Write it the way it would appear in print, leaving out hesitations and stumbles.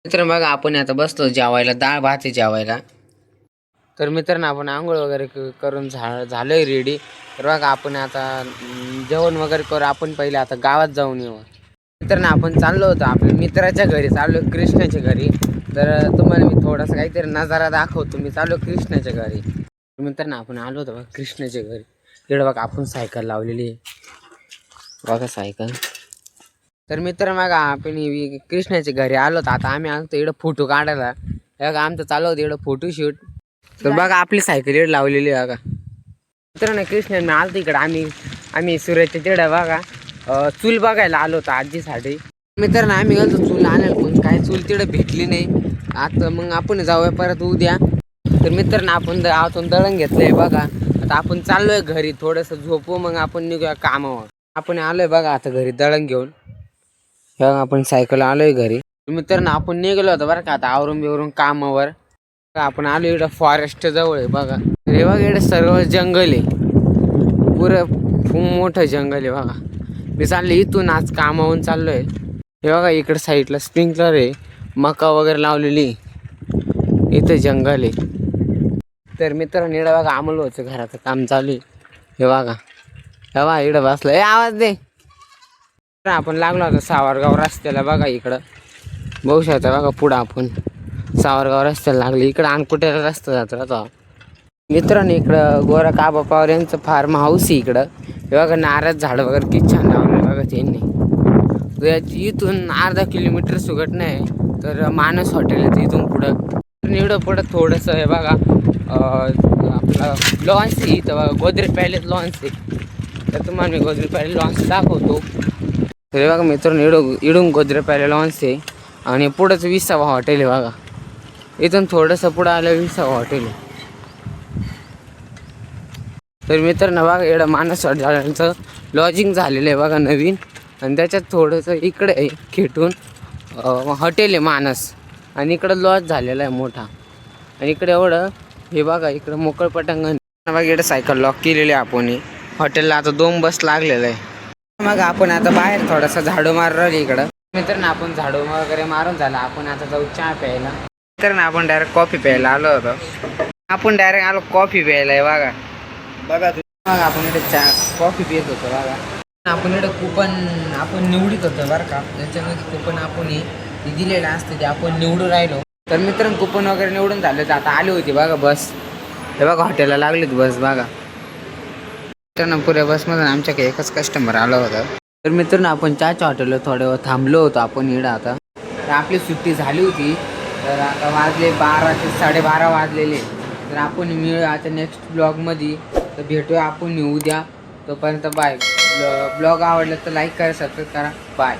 मित्र मग आपण आता बसलो जेवायला, डाळ भात आहे जेवायला. तर मित्रांनो आपण आंघोळ वगैरे करून झालोय रेडी. तर बघा आपण आता जेवण वगैरे करू. आपण पहिले आता गावात जाऊन येऊ. मित्रांनो आपण चाललो होतो आपल्या मित्राच्या घरी, चाललो कृष्णाच्या घरी. तर तुम्हाला मी थोडासा काहीतरी नजारा दाखवतो. मी चाललो कृष्णाच्या घरी. मित्रांनो आपण आलो होतो बघा कृष्णाच्या घरी. इकडे बघा आपण सायकल लावलेली आहे बघा सायकल. तर मित्र मग आपण कृष्णाच्या घरी आलो होतो. आता आम्ही आलो इकडं फोटो काढायला. बघा आमचं चालू होतं इकडं फोटोशूट. तर बघा आपली सायकल इकडे लावलेली आहे बघा. मित्रांनो कृष्णाने आलो इकडं. आम्ही सूर्याच्या तिकडं बघा चूल बघायला आलो होतो आजीसाठी. मित्रांनो आम्ही गेलो चूल आणायला, पण काय चूल तिकडं भेटली नाही. आता मग आपण जाऊया परत उद्या. तर मित्रांनो आपण आतून दळण घेतलंय बघा. आता आपण चाललोय घरी, थोडंसं झोपू मग आपण निघूया कामावर. आपण आलोय बघा आता घरी दळण घेऊन. आपण सायकल आलोय घरी. मित्रांनो आपण निघालो होतो बरं का आता आवरून बिवरून कामावर. आपण आलो इकडं फॉरेस्ट जवळ आहे बघा. हे बघा इकडे सर्व जंगल आहे, पुरं खूप मोठं जंगल आहे बघा. मी चाललो इथून आज कामावरून चाललोय. हे बघा इकडे साईडला स्प्रिंकलर आहे, मका वगैरे लावलेली. इथं जंगल आहे. तर मित्रांनो इकडं बघा आम्हाला होतं घराचं काम चालू आहे. हे बघा इकडं बसलं. आवाज दे. आपण लागलो होतो सावरगाव रस्त्याला बघा. इकडं बघू शकता बघा पुढं आपण सावरगाव रस्त्याला लागले. इकडं अनकुट्याला रस्ता जातो आता. मित्रांनो इकडं गोरा काबा पवार यांचं फार्म हाऊस आहे इकडं. हे बघा नारळ झाड वगैरे किती छान लावलं बघा त्यांनी. इथून अर्धा किलोमीटर सुगट नाही तर मानस हॉटेल आहे इथून पुढं. एवढं पुढं थोडंसं हे बघा आपलं लॉन्स आहे इथं बघा, गोदरे पॅलेस लॉन्स आहे. तर तुम्हाला मी गोदरे पॅलेस लॉन्स दाखवतो. तर बघा मित्रांनो इडून गोदरे पॅलेस लॉन्स आहे आणि पुढंच 20वा हॉटेल आहे बघा. इथून थोडंसं पुढं आलं 20वा हॉटेल आहे. तर मित्रांनो बघा इकडं मानस हॉटेलचं लॉजिंग झालेलं आहे बघा नवीन. आणि त्याच्यात थोडंसं इकडे आहे खेटून हॉटेल आहे मानस. आणि इकडं लॉज झालेला आहे मोठा. आणि इकडे एवढं हे बघा इकडं मोकळ पटांगण बघा. इकडे सायकल लॉक केलेली आहे आपण. हॉटेलला आता 2 बस लागलेलं आहे. मग आपण आता बाहेर थोडासा झाडू मारलं इकडं. मित्रांनो आपण झाडू वगैरे मारून झाला. आपण आता जाऊ चहा प्यायला. मित्रांनो आपण डायरेक्ट कॉफी प्यायला आलो होतो. आपण डायरेक्ट आलो कॉफी प्यायला आहे बघा. बघा आपण इकडे चहा कॉफी पित होतो बघा. आपण इकडं कुपन आपण निवडीत होतो बरं का. त्याच्यामध्ये कुपन आपण हे दिलेलं असतं ते आपण निवडून राहिलो. तर मित्रांनो कुपन वगैरे निवडून झालं तर आता आली होती बघा बस. हे बघा हॉटेलला लागलीत बस बघा. मित्रांनो पुऱ्या बसमधून आमच्याकडे एकच कस्टमर आलं होतं. तर मित्रांनो आपण चहाच्या हॉटेलला थोड्या वेळ थांबलो होतो आपण इकडं. आता तर आपली सुट्टी झाली होती. तर आता वाजले 12 ते 12:30 वाजलेले. तर आपण मिळू आता नेक्स्ट ब्लॉगमध्ये. तर भेटूया आपण उद्या. तोपर्यंत बाय. ब्लॉग आवडला तर लाईक करा, सबस्क्राईब करा. बाय.